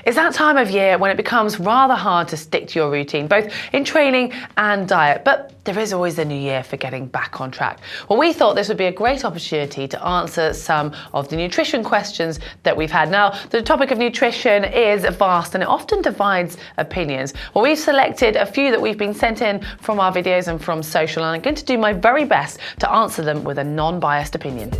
It's that time of year when it becomes rather hard to stick to your routine, both in training and diet, but there is always the new year for getting back on track. Well, we thought this would be a great opportunity to answer some of the nutrition questions that we've had. Now, the topic of nutrition is vast and it often divides opinions. Well, we've selected a few that we've been sent in from our videos and from social, and I'm going to do my very best to answer them with a non-biased opinion.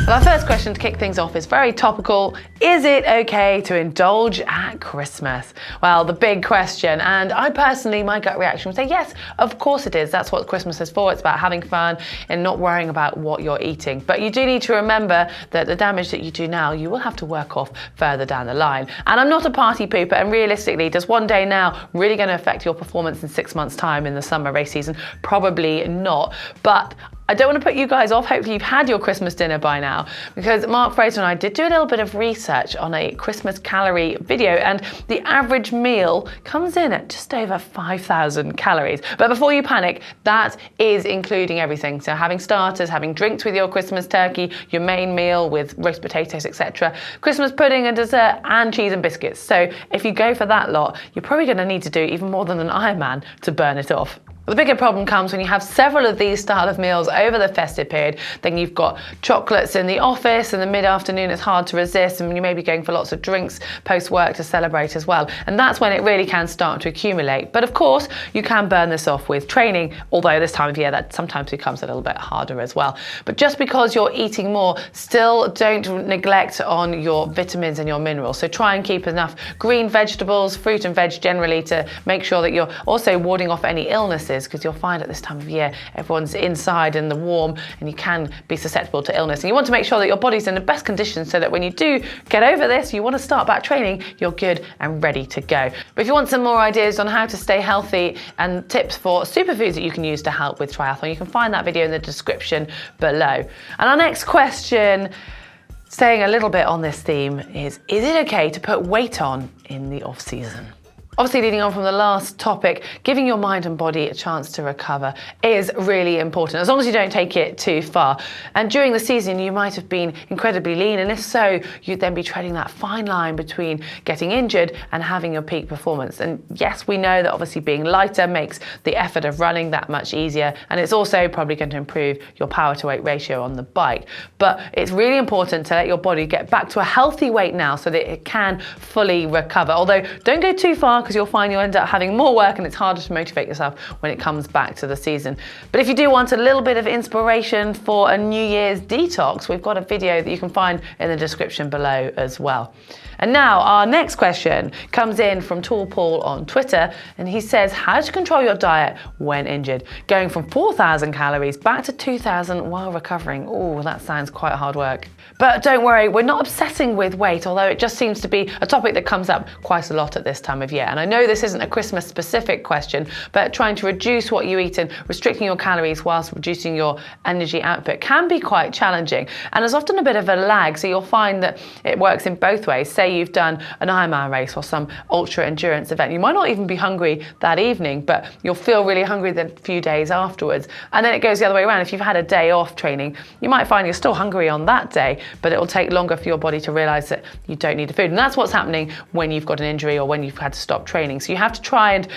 Well, our first question to kick things off is very topical. Is it okay to indulge at Christmas? Well, the big question, and I personally, my gut reaction would say yes, of course it is. That's what Christmas is for. It's about having fun and not worrying about what you're eating. But you do need to remember that the damage that you do now, you will have to work off further down the line. And I'm not a party pooper, and realistically, does one day now really going to affect your performance in 6 months' time in the summer race season? Probably not. But I don't want to put you guys off. Hopefully you've had your Christmas dinner by now, because Mark Fraser and I did do a little bit of research on a Christmas calorie video, and the average meal comes in at just over 5,000 calories. But before you panic, that is including everything. So having starters, having drinks with your Christmas turkey, your main meal with roast potatoes, etc., Christmas pudding and dessert, and cheese and biscuits. So if you go for that lot, you're probably going to need to do even more than an Ironman to burn it off. The bigger problem comes when you have several of these style of meals over the festive period. Then you've got chocolates in the office, in the mid-afternoon it's hard to resist, and you may be going for lots of drinks post-work to celebrate as well. And that's when it really can start to accumulate. But of course, you can burn this off with training, although this time of year that sometimes becomes a little bit harder as well. But just because you're eating more, still don't neglect on your vitamins and your minerals. So try and keep enough green vegetables, fruit and veg generally, to make sure that you're also warding off any illnesses, because you'll find at this time of year everyone's inside in the warm and you can be susceptible to illness, and you want to make sure that your body's in the best condition so that when you do get over this, you want to start back training, you're good and ready to go. But if you want some more ideas on how to stay healthy and tips for superfoods that you can use to help with triathlon, you can find that video in the description below. And our next question, staying a little bit on this theme, is it okay to put weight on in the off season? Obviously, leading on from the last topic, giving your mind and body a chance to recover is really important, as long as you don't take it too far. And during the season, you might have been incredibly lean, and if so, you'd then be treading that fine line between getting injured and having your peak performance. And yes, we know that obviously being lighter makes the effort of running that much easier, and it's also probably going to improve your power to weight ratio on the bike. But it's really important to let your body get back to a healthy weight now so that it can fully recover. Although, don't go too far, because you'll find you'll end up having more work and it's harder to motivate yourself when it comes back to the season. But if you do want a little bit of inspiration for a New Year's detox, we've got a video that you can find in the description below as well. And now our next question comes in from Tall Paul on Twitter, and he says, how to control your diet when injured? Going from 4,000 calories back to 2,000 while recovering. Oh, that sounds quite hard work. But don't worry, we're not obsessing with weight, although it just seems to be a topic that comes up quite a lot at this time of year. And I know this isn't a Christmas specific question, but trying to reduce what you eat and restricting your calories whilst reducing your energy output can be quite challenging. And there's often a bit of a lag, so you'll find that it works in both ways. Say you've done an Ironman race or some ultra endurance event. You might not even be hungry that evening, but you'll feel really hungry the few days afterwards. And then it goes the other way around. If you've had a day off training, you might find you're still hungry on that day, but it will take longer for your body to realize that you don't need the food. And that's what's happening when you've got an injury or when you've had to stop training. So you have to try and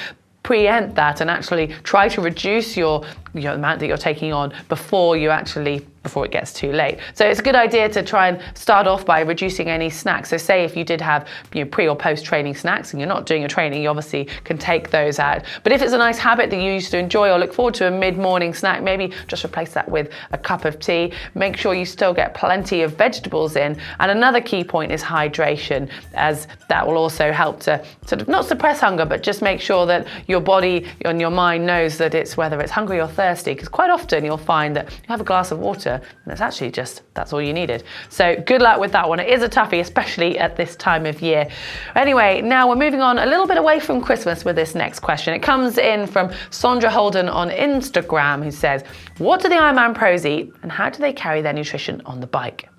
preempt that and actually try to reduce your amount that you're taking on before it gets too late. So it's a good idea to try and start off by reducing any snacks. So say if you did have pre or post training snacks and you're not doing your training, you obviously can take those out. But if it's a nice habit that you used to enjoy or look forward to, a mid-morning snack, maybe just replace that with a cup of tea. Make sure you still get plenty of vegetables in. And another key point is hydration, as that will also help to sort of not suppress hunger, but just make sure that your body and your mind knows that it's whether it's hungry or thirsty, because quite often you'll find that you have a glass of water and it's actually that's all you needed. So good luck with that one. It is a toughie, especially at this time of year. Anyway, now we're moving on a little bit away from Christmas with this next question. It comes in from Sandra Holden on Instagram, who says, what do the Ironman pros eat and how do they carry their nutrition on the bike?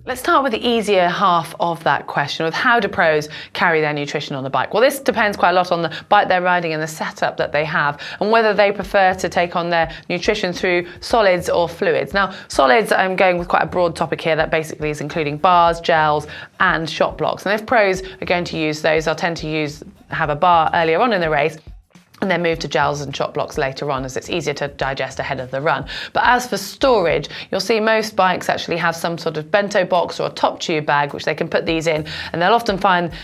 Let's start with the easier half of that question, with how do pros carry their nutrition on the bike? Well, this depends quite a lot on the bike they're riding and the setup that they have, and whether they prefer to take on their nutrition through solids or fluids. Now, solids, I'm going with quite a broad topic here that basically is including bars, gels, and shot blocks. And if pros are going to use those, they'll tend to have a bar earlier on in the race, and then move to gels and shot blocks later on, as it's easier to digest ahead of the run. But as for storage, you'll see most bikes actually have some sort of bento box or a top tube bag, which they can put these in, and they'll often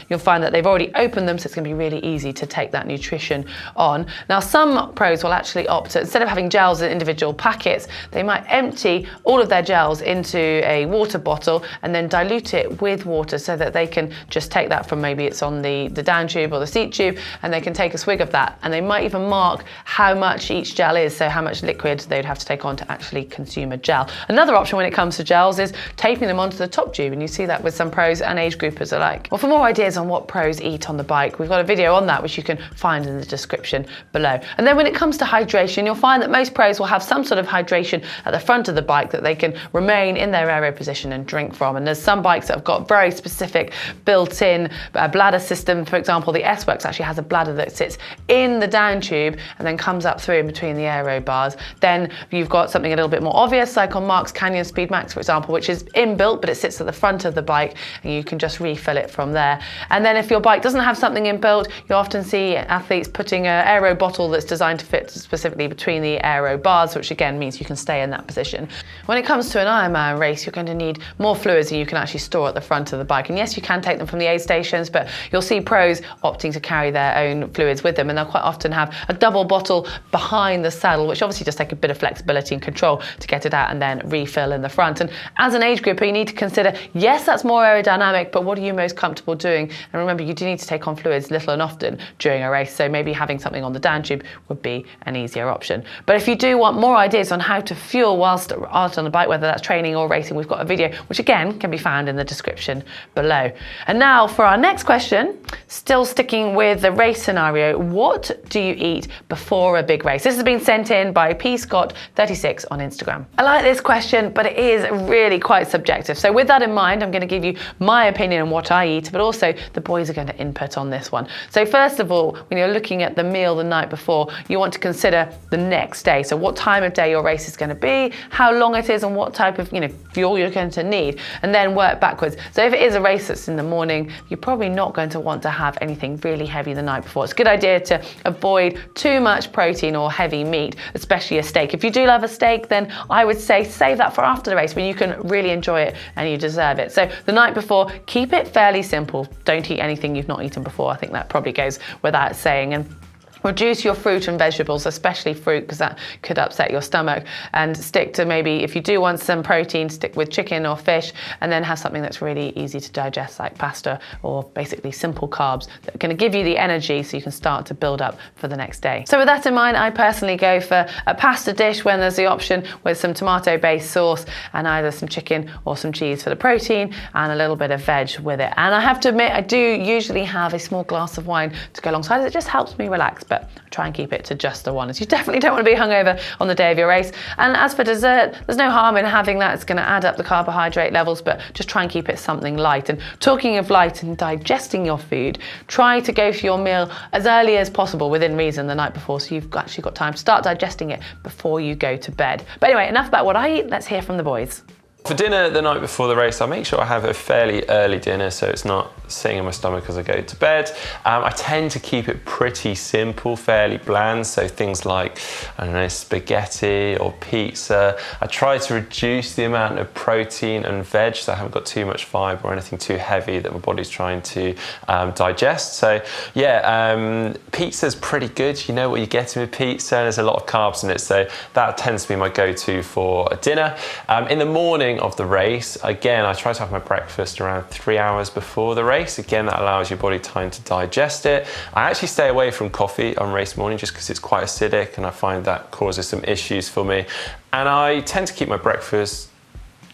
you'll find that they've already opened them, so it's gonna be really easy to take that nutrition on. Now, some pros will actually opt to, instead of having gels in individual packets, they might empty all of their gels into a water bottle and then dilute it with water, so that they can just take that from, maybe it's on the down tube or the seat tube, and they can take a swig of that, and they might even mark how much each gel is, so how much liquid they'd have to take on to actually consume a gel. Another option when it comes to gels is taping them onto the top tube, and you see that with some pros and age groupers alike. Well, for more ideas on what pros eat on the bike, we've got a video on that which you can find in the description below. And then when it comes to hydration, you'll find that most pros will have some sort of hydration at the front of the bike that they can remain in their aero position and drink from. And there's some bikes that have got very specific built-in bladder system. For example, the S-Works actually has a bladder that sits in the down tube and then comes up through in between the aero bars. Then you've got something a little bit more obvious, like on Mark's Canyon Speed Max, for example, which is inbuilt, but it sits at the front of the bike and you can just refill it from there. And then if your bike doesn't have something inbuilt, you often see athletes putting an aero bottle that's designed to fit specifically between the aero bars, which again means you can stay in that position. When it comes to an Ironman race, you're going to need more fluids than you can actually store at the front of the bike. And yes, you can take them from the aid stations, but you'll see pros opting to carry their own fluids with them, and they'll quite often have a double bottle behind the saddle, which obviously just take a bit of flexibility and control to get it out and then refill in the front. And as an age grouper, you need to consider, yes, that's more aerodynamic, but what are you most comfortable doing? And remember, you do need to take on fluids little and often during a race, so maybe having something on the down tube would be an easier option. But if you do want more ideas on how to fuel whilst on the bike, whether that's training or racing, we've got a video which again can be found in the description below. And now for our next question, still sticking with the race scenario, what do you eat before a big race? This has been sent in by pscott36 on Instagram. I like this question, but it is really quite subjective. So with that in mind, I'm going to give you my opinion on what I eat, but also the boys are going to input on this one. So first of all, when you're looking at the meal the night before, you want to consider the next day. So what time of day your race is going to be, how long it is, and what type of fuel you're going to need, and then work backwards. So if it is a race that's in the morning, you're probably not going to want to have anything really heavy the night before. It's a good idea to avoid too much protein or heavy meat, especially a steak. If you do love a steak, then I would say save that for after the race when you can really enjoy it and you deserve it. So the night before, keep it fairly simple. Don't eat anything you've not eaten before. I think that probably goes without saying. And reduce your fruit and vegetables, especially fruit, because that could upset your stomach, and stick to, maybe if you do want some protein, stick with chicken or fish, and then have something that's really easy to digest, like pasta or basically simple carbs that are going to give you the energy so you can start to build up for the next day. So with that in mind, I personally go for a pasta dish when there's the option, with some tomato-based sauce and either some chicken or some cheese for the protein and a little bit of veg with it. And I have to admit, I do usually have a small glass of wine to go alongside it. It just helps me relax, but I try and keep it to just the one, as you definitely don't want to be hungover on the day of your race. And as for dessert, there's no harm in having that. It's going to add up the carbohydrate levels, but just try and keep it something light. And talking of light and digesting your food, try to go for your meal as early as possible, within reason, the night before, so you've actually got time to start digesting it before you go to bed. But anyway, enough about what I eat. Let's hear from the boys. For dinner the night before the race, I make sure I have a fairly early dinner so it's not sitting in my stomach as I go to bed. I tend to keep it pretty simple, fairly bland, so things like, I don't know, spaghetti or pizza. I try to reduce the amount of protein and veg so I haven't got too much fibre or anything too heavy that my body's trying to digest. So yeah, pizza's pretty good. You know what you're getting with pizza, and there's a lot of carbs in it, so that tends to be my go-to for a dinner. In the morning of the race, again, I try to have my breakfast around 3 hours before the race. Again, that allows your body time to digest it. I actually stay away from coffee on race morning just because it's quite acidic and I find that causes some issues for me. And I tend to keep my breakfast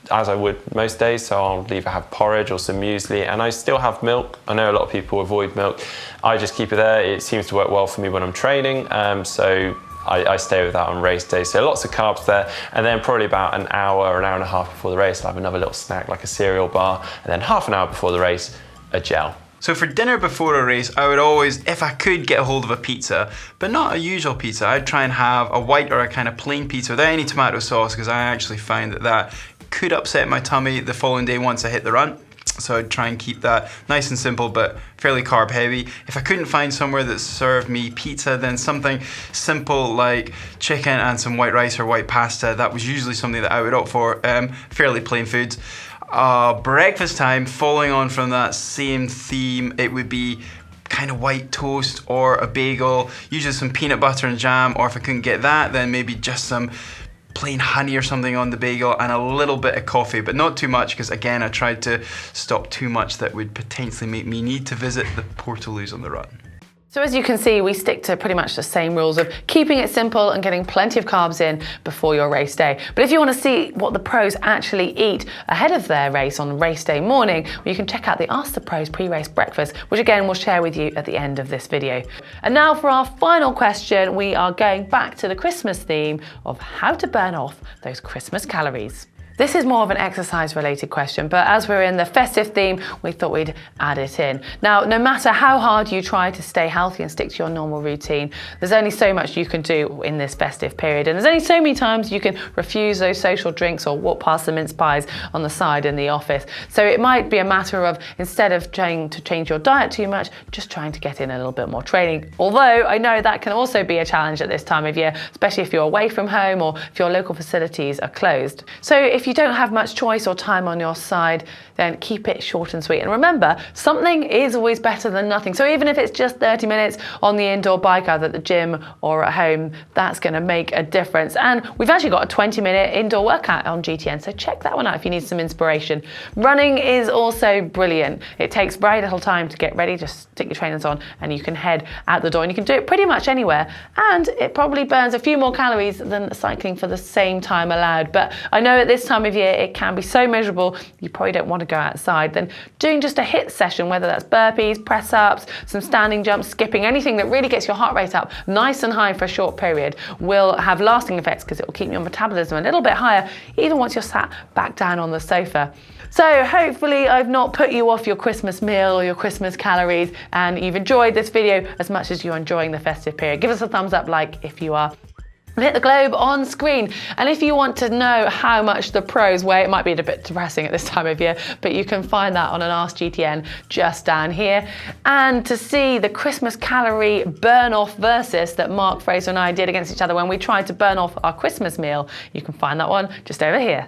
as I would most days, so I'll either have porridge or some muesli, and I still have milk. I know a lot of people avoid milk. I just keep it there. It seems to work well for me when I'm training, so I stay with that on race day. So lots of carbs there, and then probably about an hour and a half before the race, I'll have another little snack like a cereal bar, and then half an hour before the race, a gel. So for dinner before a race, I would always, if I could, get a hold of a pizza, but not a usual pizza. I'd try and have a white or a kind of plain pizza without any tomato sauce, because I actually find that could upset my tummy the following day once I hit the run. So I'd try and keep that nice and simple, but fairly carb heavy. If I couldn't find somewhere that served me pizza, then something simple like chicken and some white rice or white pasta, that was usually something that I would opt for. Fairly plain foods. Breakfast time, following on from that same theme, it would be kind of white toast or a bagel, usually some peanut butter and jam, or if I couldn't get that, then maybe just some plain honey or something on the bagel and a little bit of coffee, but not too much, because again, I tried to stop too much that would potentially make me need to visit the Portaloos on the run. So as you can see, we stick to pretty much the same rules of keeping it simple and getting plenty of carbs in before your race day. But if you want to see what the pros actually eat ahead of their race on race day morning, well, you can check out the Ask the Pros pre-race breakfast, which again we'll share with you at the end of this video. And now for our final question, we are going back to the Christmas theme of how to burn off those Christmas calories. This is more of an exercise related question, but as we're in the festive theme, we thought we'd add it in. Now, no matter how hard you try to stay healthy and stick to your normal routine, there's only so much you can do in this festive period. And there's only so many times you can refuse those social drinks or walk past the mince pies on the side in the office. So it might be a matter of, instead of trying to change your diet too much, just trying to get in a little bit more training. Although I know that can also be a challenge at this time of year, especially if you're away from home or if your local facilities are closed. So if you don't have much choice or time on your side, then keep it short and sweet. And remember, something is always better than nothing. So even if it's just 30 minutes on the indoor bike, either at the gym or at home, that's going to make a difference. And we've actually got a 20-minute indoor workout on GTN, so check that one out if you need some inspiration. Running is also brilliant. It takes very little time to get ready. Just stick your trainers on and you can head out the door, and you can do it pretty much anywhere. And it probably burns a few more calories than cycling for the same time allowed. But I know at this time of year, it can be so miserable, you probably don't want to go outside. Then doing just a HIIT session, whether that's burpees, press ups, some standing jumps, skipping, anything that really gets your heart rate up nice and high for a short period, will have lasting effects, because it will keep your metabolism a little bit higher, even once you're sat back down on the sofa. So hopefully I've not put you off your Christmas meal or your Christmas calories, and you've enjoyed this video as much as you're enjoying the festive period. Give us a thumbs up like if you are. And hit the globe on screen. And if you want to know how much the pros weigh, it might be a bit depressing at this time of year, but you can find that on an Ask GTN just down here. And to see the Christmas calorie burn off versus that Mark Fraser and I did against each other when we tried to burn off our Christmas meal, you can find that one just over here.